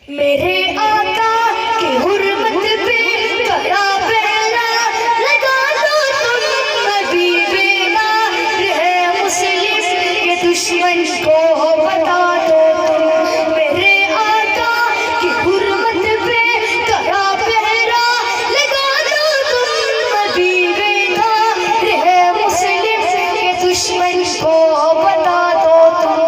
मेरे आका की हुर्मत पे करा पहरा लगा दो तुम नबी बेला है मुस्लिम के दुश्मन को बता दो तुम। मेरे आका की हुर्मत पे करा पहरा लगा दो तुम नबी बेला है मुस्लिम के दुश्मन को बता दो तुम।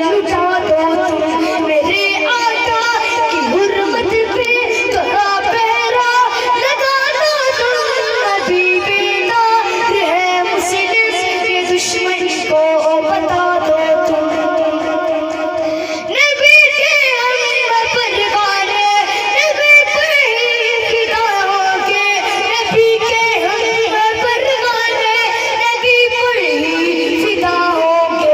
लुटा दो तुम मेरे आका की हुर्मत पे करा पहरा लगा दो तुम नबी बेदार है मुस्लिम के दुश्मन को बता दो तुम। नबी के हम परवाने नबी पे ही फिदा होगे नबी के हम परवाने नबी पर ही फिदा होगे।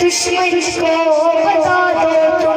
दुश्मन को बता दो तुम।